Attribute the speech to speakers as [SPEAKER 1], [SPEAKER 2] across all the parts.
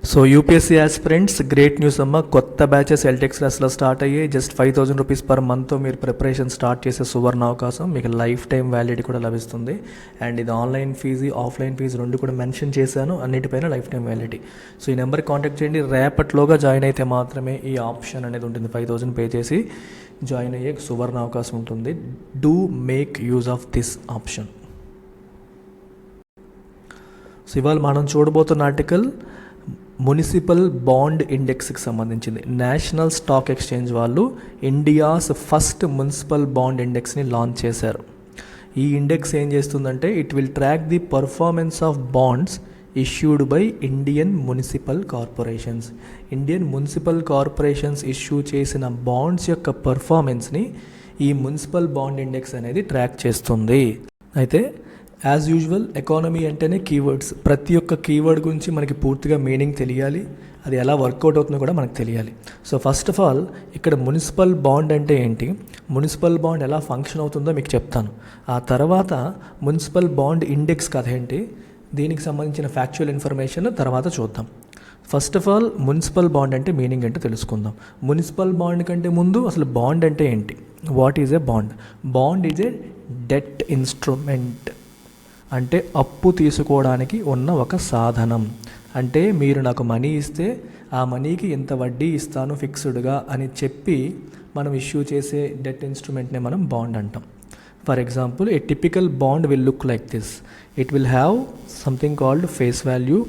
[SPEAKER 1] So UPSC aspirants great news అమ్మ, కొత్త batches ఎల్టెక్స్ క్లాస్లో స్టార్ట్ అయ్యి జస్ట్ 5,000 రూపీస్ పర్ మంత్తో మీరు ప్రిపరేషన్ స్టార్ట్ చేసే సువర్ణ అవకాశం. మీకు లైఫ్ టైం వ్యాలిడిటీ కూడా లభిస్తుంది. అండ్ ఇది ఆన్లైన్ ఫీజు, ఆఫ్లైన్ ఫీజు రెండు కూడా మెన్షన్ చేశాను, అన్నిటిపైన లైఫ్ టైం వ్యాలిడిటీ. సో ఈ నెంబర్కి కాంటాక్ట్ చేయండి. రేపట్లోగా జాయిన్ అయితే మాత్రమే ఈ ఆప్షన్ అనేది ఉంటుంది. 5,000 పే చేసి జాయిన్ అయ్యే సువర్ణ అవకాశం ఉంటుంది. Do make use of this option. So ఇవాళ మనం చూడబోతున్న ఆర్టికల్ మునిసిపల్ బాండ్ ఇండెక్స్కి సంబంధించింది. నేషనల్ స్టాక్ ఎక్స్చేంజ్ వాళ్ళు ఇండియాస్ ఫస్ట్ మున్సిపల్ బాండ్ ఇండెక్స్ని లాంచ్ చేశారు. ఈ ఇండెక్స్ ఏం చేస్తుందంటే it will track the performance of bonds issued by Indian municipal corporations. Indian municipal corporations issue చేసిన బాండ్స్ యొక్క పర్ఫార్మెన్స్ని ఈ మున్సిపల్ బాండ్ ఇండెక్స్ అనేది ట్రాక్ చేస్తుంది. అయితే యాజ్ యూజువల్ ఎకానమీ అంటేనే కీవర్డ్స్. ప్రతి ఒక్క కీవర్డ్ గురించి మనకి పూర్తిగా మీనింగ్ తెలియాలి, అది ఎలా వర్కౌట్ అవుతుందో కూడా మనకు తెలియాలి. సో ఫస్ట్ ఆఫ్ ఆల్ ఇక్కడ మున్సిపల్ బాండ్ అంటే ఏంటి, మున్సిపల్ బాండ్ ఎలా ఫంక్షన్ అవుతుందో మీకు చెప్తాను. ఆ తర్వాత మున్సిపల్ బాండ్ ఇండెక్స్ కథ ఏంటి, దీనికి సంబంధించిన ఫ్యాక్చువల్ ఇన్ఫర్మేషన్ తర్వాత చూద్దాం. First of all municipal bond అంటే మీనింగ్ ఏంటో తెలుసుకుందాం. మున్సిపల్ బాండ్ కంటే ముందు అసలు బాండ్ అంటే ఏంటి, what is a bond? Bond is a debt instrument, అంటే అప్పు తీసుకోవడానికి ఉన్న ఒక సాధనం. అంటే మీరు నాకు మనీ ఇస్తే ఆ మనీకి ఇంత వడ్డీ ఇస్తాను ఫిక్స్డ్గా అని చెప్పి మనం ఇష్యూ చేసే డెట్ ఇన్స్ట్రుమెంట్నే మనం బాండ్ అంటాం. For example, A typical bond will look like this. It will have something called face value,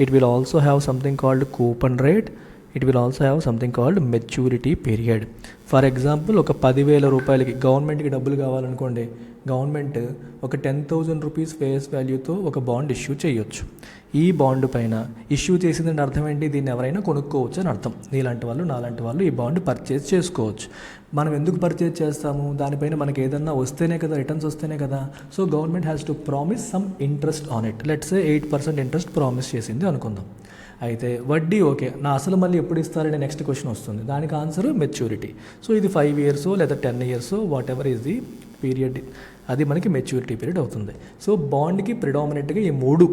[SPEAKER 1] it will also have something called coupon rate, it will also have something called maturity period. For example, ఒక 10,000 రూపాయలకి గవర్నమెంట్కి డబ్బులు కావాలనుకోండి, government ఒక 10,000 rupees face వాల్యూతో ఒక bond issue చేయొచ్చు. ఈ bond పైన issue చేసిందంటే అర్థం ఏంటి, దీన్ని ఎవరైనా కొనుక్కోవచ్చు అని అర్థం. నీలాంటి వాళ్ళు నాలాంటి వాళ్ళు ఈ బాండ్ పర్చేజ్ చేసుకోవచ్చు. మనం ఎందుకు పర్చేజ్ చేస్తాము, దానిపైన మనకి ఏదన్నా వస్తేనే కదా, రిటర్న్స్ వస్తేనే కదా. So government has to promise some interest on it. Let's say 8% interest promise చేసింది అనుకుందాం. అయితే వడ్డీ ఓకే, నా అసలు మళ్ళీ ఎప్పుడు ఇస్తారనే నెక్స్ట్ క్వశ్చన్ వస్తుంది. దానికి ఆన్సర్ మెచ్యూరిటీ. సో ఇది 5 years లేదా 10 years, what ever is the period, అది మనకి మెచ్యూరిటీ పీరియడ్ అవుతుంది. సో బాండ్కి ప్రిడామినెంట్గా ఈ 3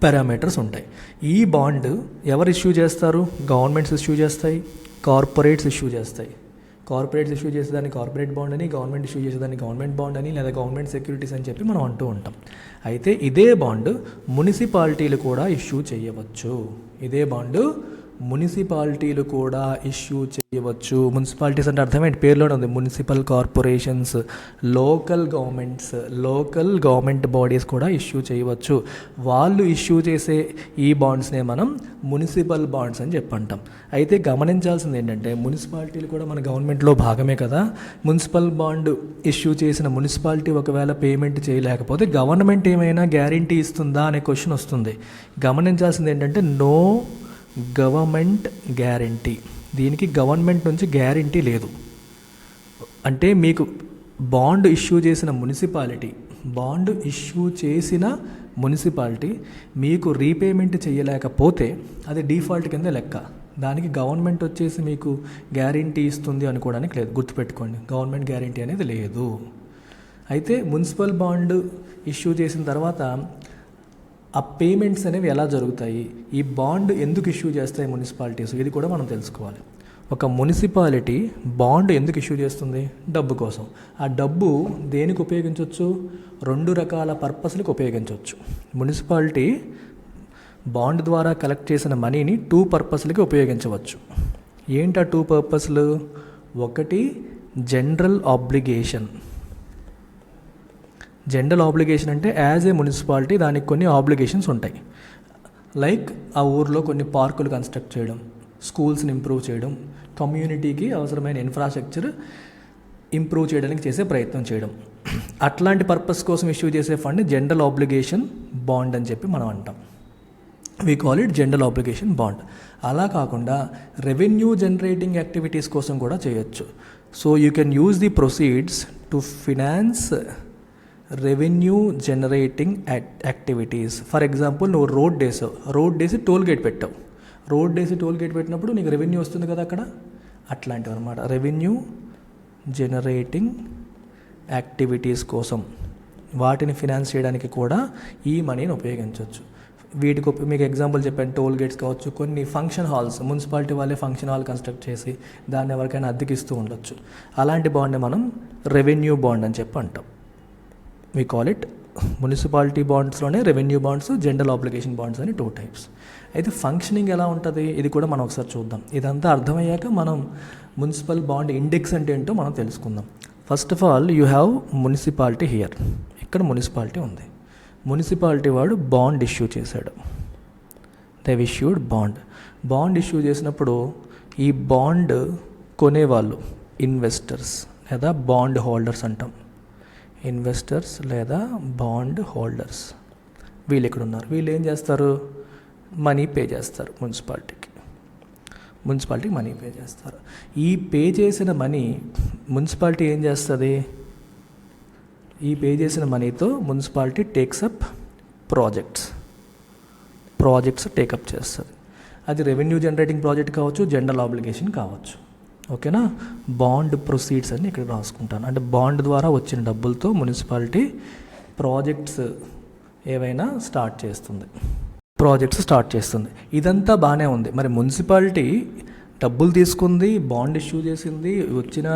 [SPEAKER 1] పారామీటర్స్ ఉంటాయి. ఈ బాండ్ ఎవరు ఇష్యూ చేస్తారు? గవర్నమెంట్స్ ఇష్యూ చేస్తాయి, కార్పొరేట్స్ ఇష్యూ చేస్తాయి. కార్పొరేట్స్ ఇష్యూ చేసేదాన్ని కార్పొరేట్ బాండ్ అని, గవర్నమెంట్ ఇష్యూ చేసేదాన్ని గవర్నమెంట్ బాండ్ అని, లేదా గవర్నమెంట్ సెక్యూరిటీస్ అని చెప్పి మనం అంటూ ఉంటాం. అయితే ఇదే బాండ్ మున్సిపాలిటీలు కూడా ఇష్యూ చేయవచ్చు. ఇదే బాండ్ మున్సిపాలిటీలు కూడా ఇష్యూ చేయవచ్చు. మున్సిపాలిటీస్ అంటే అర్థమేంటి, పేరులోనే ఉంది. Municipal corporations, local government bodies కూడా ఇష్యూ చేయవచ్చు. వాళ్ళు ఇష్యూ చేసే ఈ బాండ్స్నే మనం మున్సిపల్ బాండ్స్ అని చెప్పంటాం. అయితే గమనించాల్సింది ఏంటంటే, మున్సిపాలిటీలు కూడా మన గవర్నమెంట్లో భాగమే కదా. మున్సిపల్ బాండ్ ఇష్యూ చేసిన మున్సిపాలిటీ ఒకవేళ పేమెంట్ చేయలేకపోతే గవర్నమెంట్ ఏమైనా గ్యారంటీ ఇస్తుందా అనే క్వశ్చన్ వస్తుంది. గమనించాల్సింది ఏంటంటే, నో గవర్నమెంట్ గ్యారంటీ. దీనికి గవర్నమెంట్ నుంచి గ్యారంటీ లేదు. అంటే మీకు బాండ్ ఇష్యూ చేసిన మున్సిపాలిటీ మీకు రీపేమెంట్ చేయలేకపోతే అది డిఫాల్ట్ కింద లెక్క. దానికి గవర్నమెంట్ వచ్చేసి మీకు గ్యారంటీ ఇస్తుంది అనుకోవడానికి లేదు. గుర్తుపెట్టుకోండి, గవర్నమెంట్ గ్యారంటీ అనేది లేదు. అయితే మున్సిపల్ బాండ్ ఇష్యూ చేసిన తర్వాత ఆ పేమెంట్స్ అనేవి ఎలా జరుగుతాయి, ఈ బాండ్ ఎందుకు ఇష్యూ చేస్తాయి మున్సిపాలిటీస్, ఇది కూడా మనం తెలుసుకోవాలి. ఒక మున్సిపాలిటీ బాండ్ ఎందుకు ఇష్యూ చేస్తుంది? డబ్బు కోసం. ఆ డబ్బు దేనికి ఉపయోగించవచ్చు? 2 రకాల పర్పస్లకు ఉపయోగించవచ్చు. మున్సిపాలిటీ బాండ్ ద్వారా కలెక్ట్ చేసిన మనీని 2 పర్పస్లకి ఉపయోగించవచ్చు. ఏంటి ఆ 2 పర్పస్లు? ఒకటి జనరల్ ఆబ్లిగేషన్. జనరల్ ఆబ్లిగేషన్ అంటే యాజ్ ఏ మున్సిపాలిటీ దానికి కొన్ని ఆబ్లిగేషన్స్ ఉంటాయి. లైక్ ఆ ఊర్లో కొన్ని పార్కులు కన్స్ట్రక్ట్ చేయడం, స్కూల్స్ని ఇంప్రూవ్ చేయడం, కమ్యూనిటీకి అవసరమైన ఇన్ఫ్రాస్ట్రక్చర్ ఇంప్రూవ్ చేయడానికి చేసే ప్రయత్నం చేయడం. అట్లాంటి పర్పస్ కోసం ఇష్యూ చేసే ఫండ్ జనరల్ ఆబ్లిగేషన్ బాండ్ అని చెప్పి మనం అంటాం. We call it general obligation bond. అలా కాకుండా రెవెన్యూ జనరేటింగ్ యాక్టివిటీస్ కోసం కూడా చేయొచ్చు. So you can use the proceeds to finance revenue generating activities. For example, నువ్వు రోడ్ వేసి టోల్ గేట్ పెట్టావు. పెట్టినప్పుడు నీకు రెవెన్యూ వస్తుంది కదా అక్కడ. అట్లాంటివి అనమాట రెవెన్యూ జనరేటింగ్ యాక్టివిటీస్ కోసం. వాటిని ఫినాన్స్ చేయడానికి కూడా ఈ మనీని ఉపయోగించవచ్చు. వీటికి మీకు ఎగ్జాంపుల్ చెప్పాను, టోల్ గేట్స్ కావచ్చు, కొన్ని ఫంక్షన్ హాల్స్ మున్సిపాలిటీ వాళ్ళే ఫంక్షన్ హాల్ కన్స్ట్రక్ట్ చేసి దాన్ని ఎవరికైనా అద్దెకిస్తూ ఉండొచ్చు. అలాంటి బాండ్ని మనం రెవెన్యూ బాండ్ అని చెప్పి అంటాం. వీ కాల్ ఇట్ మున్సిపాలిటీ బాండ్స్లోనే revenue bonds, general obligation bonds అని 2 టైప్స్. అయితే ఫంక్షనింగ్ ఎలా ఉంటుంది ఇది కూడా మనం ఒకసారి చూద్దాం. ఇదంతా అర్థమయ్యాక మనం మున్సిపల్ బాండ్ ఇండెక్స్ అంటే ఏంటో మనం తెలుసుకుందాం. First of all you have municipality here. ఇక్కడ మున్సిపాలిటీ ఉంది. మున్సిపాలిటీ వాడు బాండ్ ఇష్యూ చేశాడు. దే ఇష్యూడ్ బాండ్ ఇష్యూ చేసినప్పుడు ఈ బాండ్ కొనేవాళ్ళు ఇన్వెస్టర్స్ లేదా బాండ్ హోల్డర్స్ అంటాం. ఇన్వెస్టర్స్ లేదా బాండ్ హోల్డర్స్ వీళ్ళు ఇక్కడ ఉన్నారు. వీళ్ళు ఏం చేస్తారు? మనీ పే చేస్తారు మున్సిపాలిటీకి మనీ పే చేస్తారు. ఈ పే చేసిన మనీ మున్సిపాలిటీ ఏం చేస్తుంది? ఈ పే చేసిన మనీతో municipality takes up projects take up చేస్తుంది. అది రెవెన్యూ జనరేటింగ్ ప్రాజెక్ట్ కావచ్చు, జనరల్ ఆబ్లిగేషన్ కావచ్చు. ఓకేనా? బాండ్ ప్రొసీడ్స్ అని ఇక్కడ రాసుకుంటాను. అంటే బాండ్ ద్వారా వచ్చిన డబ్బులతో మున్సిపాలిటీ ప్రాజెక్ట్స్ ఏవైనా స్టార్ట్ చేస్తుంది. ఇదంతా బాగానే ఉంది. మరి మున్సిపాలిటీ డబ్బులు తీసుకుంది, బాండ్ ఇష్యూ చేసింది, వచ్చిన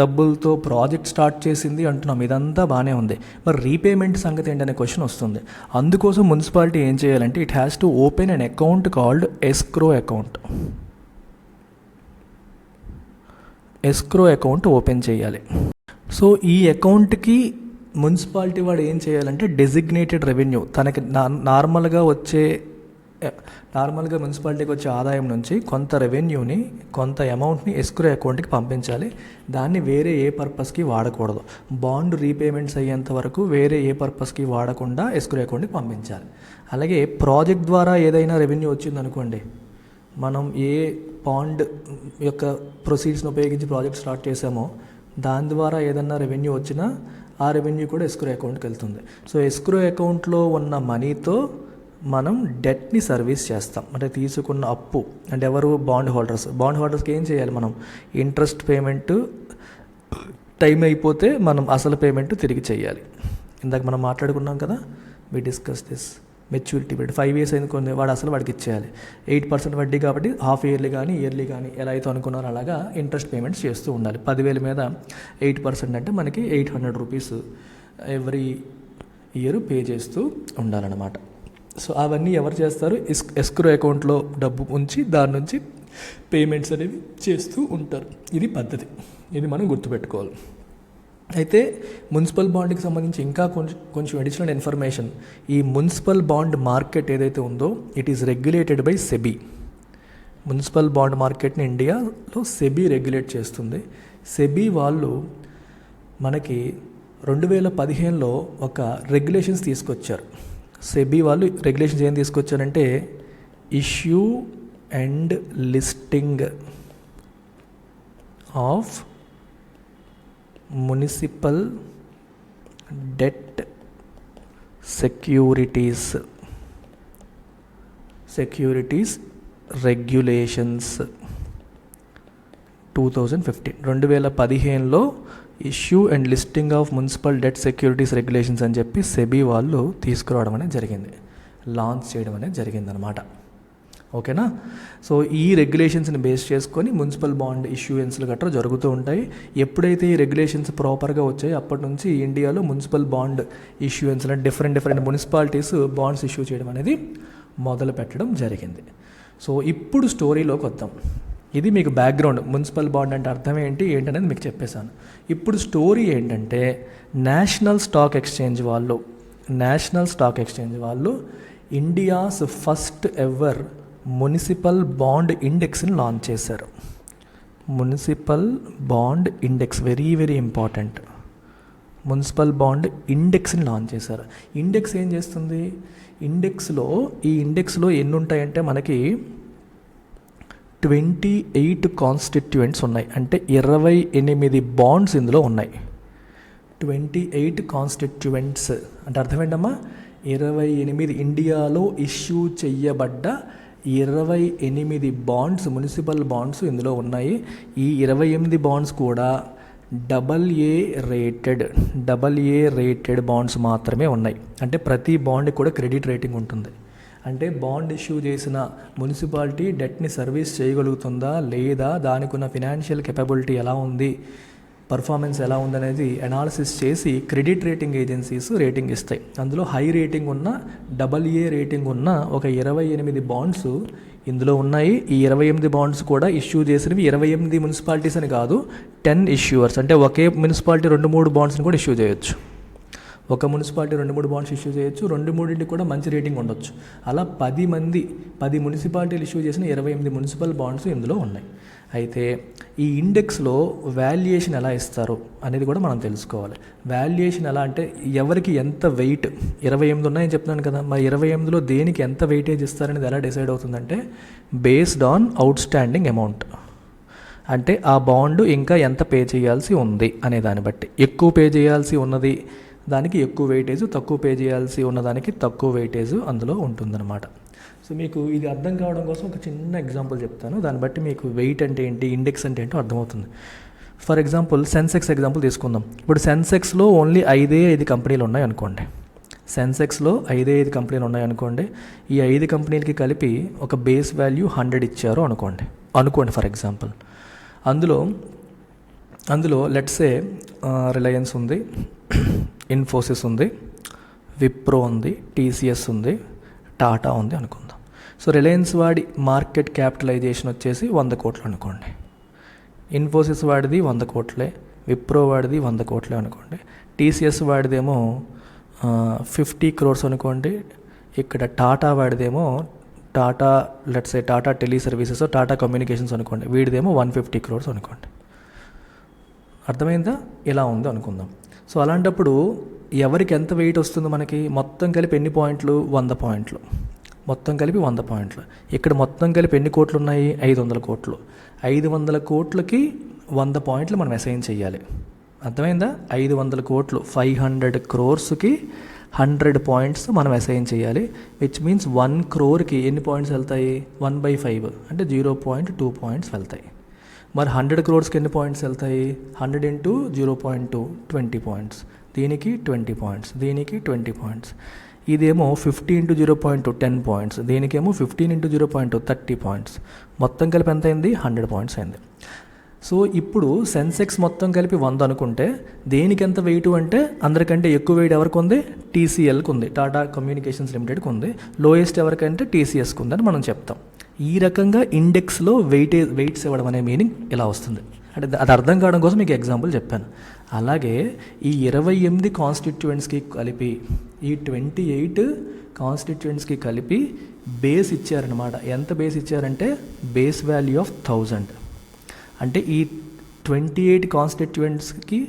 [SPEAKER 1] డబ్బులతో ప్రాజెక్ట్ స్టార్ట్ చేసింది అంటున్నాం. ఇదంతా బాగానే ఉంది. మరి రీపేమెంట్ సంగతి ఏంటనే క్వశ్చన్ వస్తుంది. అందుకోసం మున్సిపాలిటీ ఏం చేయాలంటే it has to open an account called escrow account open చేయాలి. సో ఈ అకౌంట్కి మున్సిపాలిటీ వాడు ఏం చేయాలంటే డెసిగ్నేటెడ్ రెవెన్యూ తనకి నార్మల్గా మున్సిపాలిటీకి వచ్చే ఆదాయం నుంచి కొంత రెవెన్యూని, కొంత అమౌంట్ని ఎస్క్రో అకౌంట్కి పంపించాలి. దాన్ని వేరే ఏ పర్పస్కి వాడకూడదు. బాండ్ రీపేమెంట్స్ అయ్యేంత వరకు వేరే ఏ పర్పస్కి వాడకుండా ఎస్క్రో అకౌంట్కి పంపించాలి. అలాగే ప్రాజెక్ట్ ద్వారా ఏదైనా రెవెన్యూ వచ్చిందనుకోండి, మనం ఏ బాండ్ యొక్క ప్రొసీడ్స్ని ఉపయోగించి ప్రాజెక్ట్ స్టార్ట్ చేసామో దాని ద్వారా ఏదన్నా రెవెన్యూ వచ్చినా ఆ రెవెన్యూ కూడా ఎస్క్రో అకౌంట్కి వెళ్తుంది. సో ఎస్క్రో అకౌంట్లో ఉన్న మనీతో మనం డెట్ని సర్వీస్ చేస్తాం. అంటే తీసుకున్న అప్పు అంటే ఎవరు? బాండ్ హోల్డర్స్కి ఏం చేయాలి? మనం ఇంట్రెస్ట్ పేమెంట్ టైం అయిపోతే మనం అసలు పేమెంట్ తిరిగి చేయాలి. ఇందాక మనం మాట్లాడుకున్నాం కదా, we discuss this. Maturity period 5 years అనుకోండి, వాడు అసలు వాడికి ఇచ్చేయాలి. 8% వడ్డీ కాబట్టి హాఫ్ ఇయర్లీ కానీ ఇయర్లీ కానీ ఎలా అయితే అనుకున్నారో అలాగా ఇంట్రెస్ట్ పేమెంట్స్ చేస్తూ ఉండాలి. 10,000 మీద 8% అంటే మనకి 800 రూపీస్ ఎవ్రీ ఇయర్ పే చేస్తూ ఉండాలన్నమాట. సో అవన్నీ ఎవరు చేస్తారు? ఎస్క్రో అకౌంట్లో డబ్బు ఉంచి దాని నుంచి పేమెంట్స్ అనేవి చేస్తూ ఉంటారు. ఇది పద్ధతి. ఇది మనం గుర్తుపెట్టుకోవాలి. అయితే మున్సిపల్ బాండ్కి సంబంధించి ఇంకా కొంచెం అడిషనల్ ఇన్ఫర్మేషన్. ఈ మున్సిపల్ బాండ్ మార్కెట్ ఏదైతే ఉందో it is regulated by SEBI. Municipal bond మార్కెట్ని ఇండియాలో సెబీ రెగ్యులేట్ చేస్తుంది. సెబీ వాళ్ళు మనకి 2015లో ఒక రెగ్యులేషన్స్ తీసుకొచ్చారు. సెబీ వాళ్ళు రెగ్యులేషన్స్ ఏం తీసుకొచ్చారంటే issue and listing of municipal debt securities regulations 2015లో issue and listing of municipal debt securities regulations అని చెప్పి సెబీ వాళ్ళు తీసుకురావడం అనేది జరిగింది, లాంచ్ చేయడం అనేది జరిగిందనమాట. ఓకేనా? సో ఈ రెగ్యులేషన్స్ని బేస్ చేసుకొని మున్సిపల్ బాండ్ ఇష్యూయన్స్లు గట్రా జరుగుతూ ఉంటాయి. ఎప్పుడైతే ఈ రెగ్యులేషన్స్ ప్రాపర్గా వచ్చాయో అప్పటి నుంచి ఇండియాలో మున్సిపల్ బాండ్ ఇష్యూయన్స్ అంటే డిఫరెంట్ మున్సిపాలిటీస్ బాండ్స్ ఇష్యూ చేయడం అనేది మొదలు పెట్టడం జరిగింది. సో ఇప్పుడు స్టోరీలోకి వద్దాం. ఇది మీకు బ్యాక్గ్రౌండ్. మున్సిపల్ బాండ్ అంటే అర్థం ఏంటనేది మీకు చెప్పేశాను. ఇప్పుడు స్టోరీ ఏంటంటే నేషనల్ స్టాక్ ఎక్స్చేంజ్ వాళ్ళు India's first ever municipal bond ఇండెక్స్ని లాంచ్ చేశారు. Municipal bond index very very important. Municipal bond ఇండెక్స్ని లాంచ్ చేశారు. ఇండెక్స్ ఏం చేస్తుంది? ఈ ఇండెక్స్లో ఎన్ని ఉంటాయంటే మనకి 28 కాన్స్టిట్యూయెంట్స్ ఉన్నాయి. అంటే 28 బాండ్స్ ఇందులో ఉన్నాయి. 28 కాన్స్టిట్యూయెంట్స్ అంటే అర్థం ఏంటమ్మా? 28 ఇండియాలో ఇష్యూ చెయ్యబడ్డ 28 బాండ్స్, మున్సిపల్ బాండ్స్ ఇందులో ఉన్నాయి. ఈ 28 బాండ్స్ కూడా AA రేటెడ్ బాండ్స్ మాత్రమే ఉన్నాయి. అంటే ప్రతి బాండ్కి కూడా క్రెడిట్ రేటింగ్ ఉంటుంది. అంటే బాండ్ ఇష్యూ చేసిన మున్సిపాలిటీ డెట్ని సర్వీస్ చేయగలుగుతుందా లేదా, దానికి ఉన్న ఫినాన్షియల్ కెపబిలిటీ ఎలా ఉంది, పర్ఫార్మెన్స్ ఎలా ఉందనేది అనాలిసిస్ చేసి క్రెడిట్ రేటింగ్ ఏజెన్సీస్ రేటింగ్ ఇస్తాయి. అందులో హై రేటింగ్ ఉన్న AA రేటింగ్ ఉన్న ఒక 28 బాండ్స్ ఇందులో ఉన్నాయి. ఈ 28 బాండ్స్ కూడా ఇష్యూ చేసినవి 28 మున్సిపాలిటీస్ అని కాదు, 10 ఇష్యూవర్స్. అంటే ఒకే మున్సిపాలిటీ 2-3 బాండ్స్ని కూడా ఇష్యూ చేయొచ్చు. ఒక మున్సిపాలిటీ 2-3 బాండ్స్ ఇష్యూ చేయొచ్చు, 2-3 కూడా మంచి రేటింగ్ ఉండొచ్చు. అలా 10 మున్సిపాలిటీలు ఇష్యూ చేసిన 28 మున్సిపల్ బాండ్స్ ఇందులో ఉన్నాయి. అయితే ఈ ఇండెక్స్లో వాల్యుయేషన్ ఎలా ఇస్తారు అనేది కూడా మనం తెలుసుకోవాలి. వాల్యుయేషన్ ఎలా అంటే ఎవరికి ఎంత వెయిట్, 28 ఉన్నాయని చెప్తున్నాను కదా, మరి 28లో దేనికి ఎంత వెయిటేజ్ ఇస్తారనేది ఎలా డిసైడ్ అవుతుందంటే based on out standing amount. అంటే ఆ బాండ్ ఇంకా ఎంత పే చేయాల్సి ఉంది అనే దాన్ని బట్టి, ఎక్కువ పే చేయాల్సి ఉన్నది దానికి ఎక్కువ వెయిటేజ్, తక్కువ పే చేయాల్సి ఉన్నదానికి తక్కువ వెయిటేజ్ అందులో ఉంటుందన్నమాట. సో మీకు ఇది అర్థం కావడం కోసం ఒక చిన్న ఎగ్జాంపుల్ చెప్తాను, దాన్ని బట్టి మీకు వెయిట్ అంటే ఏంటి, ఇండెక్స్ అంటే ఏంటో అర్థమవుతుంది. ఫర్ ఎగ్జాంపుల్ సెన్సెక్స్ ఎగ్జాంపుల్ తీసుకుందాం. ఇప్పుడు సెన్సెక్స్లో ఓన్లీ 5 కంపెనీలు ఉన్నాయి అనుకోండి. సెన్సెక్స్లో 5 కంపెనీలు ఉన్నాయి అనుకోండి. ఈ 5 కంపెనీలకి కలిపి ఒక బేస్ వాల్యూ 100 ఇచ్చారు అనుకోండి ఫర్ ఎగ్జాంపుల్. అందులో లెట్సే రిలయన్స్ ఉంది, ఇన్ఫోసిస్ ఉంది, విప్రో ఉంది, టీసీఎస్ ఉంది, టాటా ఉంది అనుకుందాం. సో రిలయన్స్ వాడి మార్కెట్ క్యాపిటలైజేషన్ వచ్చేసి 100 కోట్లు అనుకోండి. ఇన్ఫోసిస్ వాడిది 100 కోట్లే, విప్రో వాడిది 100 కోట్లే అనుకోండి. టీసీఎస్ వాడిదేమో 50 crores అనుకోండి. ఇక్కడ టాటా వాడిదేమో Tata tele services, Tata communications అనుకోండి, వీడిదేమో 150 crores అనుకోండి. అర్థమైందా? ఇలా ఉంది అనుకుందాం. సో అలాంటప్పుడు ఎవరికి ఎంత వెయిట్ వస్తుంది మనకి, మొత్తం కలిపి ఎన్ని పాయింట్లు, 100 పాయింట్లు. మొత్తం కలిపి 100 పాయింట్లు. ఇక్కడ మొత్తం కలిపి ఎన్ని కోట్లు ఉన్నాయి, 500 కోట్లు. 500 కోట్లకి 100 పాయింట్లు మనం అసైన్ చేయాలి. అర్థమైందా? 500 కోట్లు 500 crores-కి 100 పాయింట్స్ మనం అసైన్ చేయాలి. విచ్ మీన్స్ 1 crore-కి ఎన్ని పాయింట్స్ వెళ్తాయి, 1/5 అంటే 0.2 పాయింట్స్ వెళ్తాయి. మరి 100 crores-కి ఎన్ని పాయింట్స్ వెళ్తాయి, 100 into 0.2 20 పాయింట్స్. దీనికి 20 పాయింట్స్, దీనికి 20 పాయింట్స్. ఇదేమో 50 into 0.2 10 పాయింట్స్, దీనికేమో 15 into 0.2 30 పాయింట్స్. మొత్తం కలిపి ఎంత అయింది, 100 పాయింట్స్ అయింది. సో ఇప్పుడు సెన్సెక్స్ మొత్తం కలిపి 100 అనుకుంటే దేనికి ఎంత వెయిట్ అంటే అందరికంటే ఎక్కువ వెయిట్ ఎవరికి ఉంది, టీసీఎల్కి ఉంది, టాటా కమ్యూనికేషన్స్ లిమిటెడ్కి ఉంది. లోయెస్ట్ ఎవరికంటే టీసీఎస్కి ఉందని మనం చెప్తాం. ఈ రకంగా ఇండెక్స్లో వెయిట్స్ ఇవ్వడం అనే మీనింగ్ ఇలా వస్తుంది. అంటే అది అర్థం కావడం కోసం మీకు ఎగ్జాంపుల్ చెప్పాను. అలాగే ఈ 28 కాన్స్టిట్యూయెంట్స్కి కలిపి, ఈ 28 కాన్స్టిట్యూయెంట్స్కి కలిపి బేస్ ఇచ్చారనమాట. ఎంత బేస్ ఇచ్చారంటే బేస్ వాల్యూ ఆఫ్ 1000. అంటే ఈ 28 కాన్స్టిట్యూయెంట్స్కి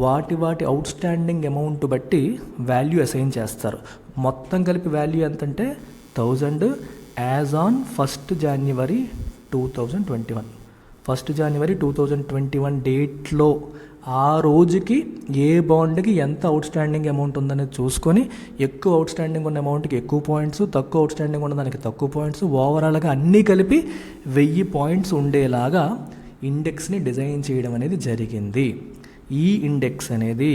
[SPEAKER 1] వాటి అవుట్ స్టాండింగ్ అమౌంట్ బట్టి వాల్యూ అసైన్ చేస్తారు. మొత్తం కలిపి వాల్యూ ఎంతంటే 1000 as on 1st January 2021. 1st January 2021 డేట్లో ఆ రోజుకి ఏ బాండ్కి ఎంత అవుట్ స్టాండింగ్ అమౌంట్ ఉందనేది చూసుకొని ఎక్కువ అవుట్ స్టాండింగ్ ఉన్న అమౌంట్కి ఎక్కువ పాయింట్స్, తక్కువ అవుట్ స్టాండింగ్ ఉన్న దానికి తక్కువ పాయింట్స్, ఓవరాల్గా అన్నీ కలిపి 1000 పాయింట్స్ ఉండేలాగా ఇండెక్స్ని డిజైన్ చేయడం అనేది జరిగింది. ఈ ఇండెక్స్ అనేది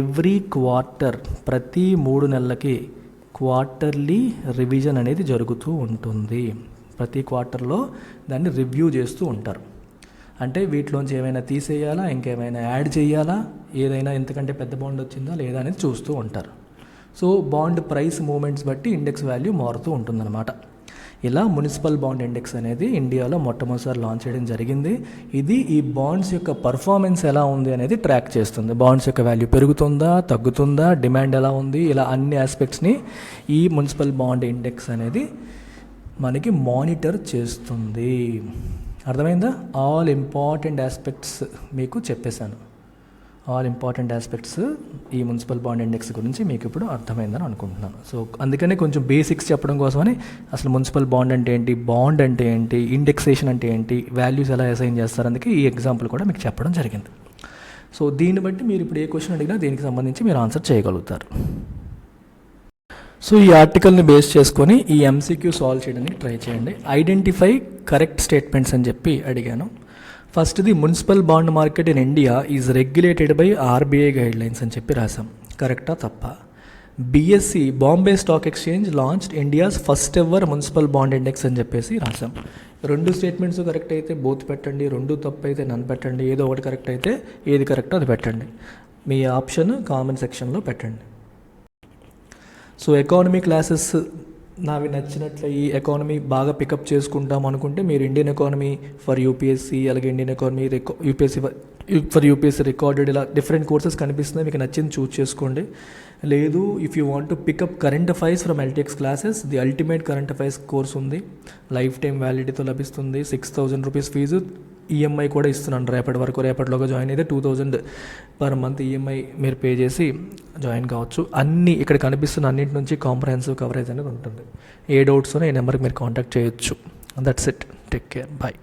[SPEAKER 1] ఎవ్రీ క్వార్టర్, ప్రతి 3 నెలలకి క్వార్టర్లీ రివిజన్ అనేది జరుగుతూ ఉంటుంది. ప్రతి క్వార్టర్లో దాన్ని రివ్యూ చేస్తూ ఉంటారు. అంటే వీటిలోంచి ఏమైనా తీసేయాలా, ఇంకేమైనా యాడ్ చేయాలా, ఏదైనా ఎంతకంటే పెద్ద బాండ్ వచ్చిందా లేదా అనేది చూస్తూ ఉంటారు. సో బాండ్ ప్రైస్ మూమెంట్స్ బట్టి ఇండెక్స్ వాల్యూ మారుతూ ఉంటుందన్నమాట. ఇలా మున్సిపల్ బాండ్ ఇండెక్స్ అనేది ఇండియాలో మొట్టమొదటిసారి లాంచ్ చేయడం జరిగింది. ఇది ఈ బాండ్స్ యొక్క పర్ఫార్మెన్స్ ఎలా ఉంది అనేది ట్రాక్ చేస్తుంది. బాండ్స్ యొక్క వాల్యూ పెరుగుతుందా, తగ్గుతుందా, డిమాండ్ ఎలా ఉంది, ఇలా అన్ని ఆస్పెక్ట్స్ని ఈ మున్సిపల్ బాండ్ ఇండెక్స్ అనేది మనకి మానిటర్ చేస్తుంది. అర్థమైందా? ఆల్ ఇంపార్టెంట్ ఆస్పెక్ట్స్ మీకు చెప్పేశాను. ఆల్ ఇంపార్టెంట్ ఆస్పెక్ట్స్ ఈ మున్సిపల్ బాండ్ ఇండెక్స్ గురించి మీకు ఇప్పుడు అర్థమైందని అనుకుంటున్నాను. సో అందుకనే కొంచెం బేసిక్స్ చెప్పడం కోసమని అసలు మున్సిపల్ బాండ్ అంటే ఏంటి, బాండ్ అంటే ఏంటి, ఇండెక్సేషన్ అంటే ఏంటి, వాల్యూస్ ఎలా అసైన్ చేస్తారు, అందుకే ఈ ఎగ్జాంపుల్ కూడా మీకు చెప్పడం జరిగింది. సో దీన్ని బట్టి మీరు ఇప్పుడు ఏ క్వశ్చన్ అడిగినా దీనికి సంబంధించి మీరు ఆన్సర్ చేయగలుగుతారు. సో ఈ ఆర్టికల్ని బేస్ చేసుకొని ఈ ఎంసీక్యూ సాల్వ్ చేయడానికి ట్రై చేయండి. ఐడెంటిఫై కరెక్ట్ స్టేట్మెంట్స్ అని చెప్పి అడిగాను. ఫస్ట్ది municipal bond market in India is regulated by RBI guide lines అని చెప్పి రాసాం. కరెక్టా తప్ప? BSc Bombay stock exchange launched India's first ever municipal bond index అని చెప్పేసి రాసాం. రెండు స్టేట్మెంట్స్ కరెక్ట్ అయితే బోత్ పెట్టండి, రెండు తప్పు అయితే నన్ను పెట్టండి, ఏదో ఒకటి కరెక్ట్ అయితే ఏది కరెక్టో అది పెట్టండి. మీ ఆప్షన్ కామెంట్ సెక్షన్లో పెట్టండి. సో ఎకానమీ క్లాసెస్ నావి నచ్చినట్ల ఈ ఎకానమీ బాగా పికప్ చేసుకుంటాం అనుకుంటే మీరు ఇండియన్ ఎకానమీ ఫర్ యూపీఎస్సీ, అలాగే ఇండియన్ ఎకానమీ యూపీఎస్సీ రికార్డెడ్, ఇలా డిఫరెంట్ కోర్సెస్ కనిపిస్తున్నాయి, మీకు నచ్చింది చూస్ చేసుకోండి. లేదు if you want to pick up current affairs from LTX classes, the ultimate current affairs course ఉంది, లైఫ్ టైం వ్యాలిడిటీతో లభిస్తుంది. 6,000 రూపీస్ ఫీజు, ఈఎంఐ కూడా ఇస్తున్నాను రేపటిలోగా జాయిన్ అయితే 2,000 పర్ మంత్ ఈఎంఐ మీరు పే చేసి జాయిన్ కావచ్చు. అన్నీ ఇక్కడ కనిపిస్తున్న అన్నింటి నుంచి కాంప్రహెన్సివ్ కవరేజ్ అనేది ఉంటుంది. ఏ డౌట్స్ ఈ నెంబర్కి మీరు కాంటాక్ట్ చేయొచ్చు. That's it, take care, bye.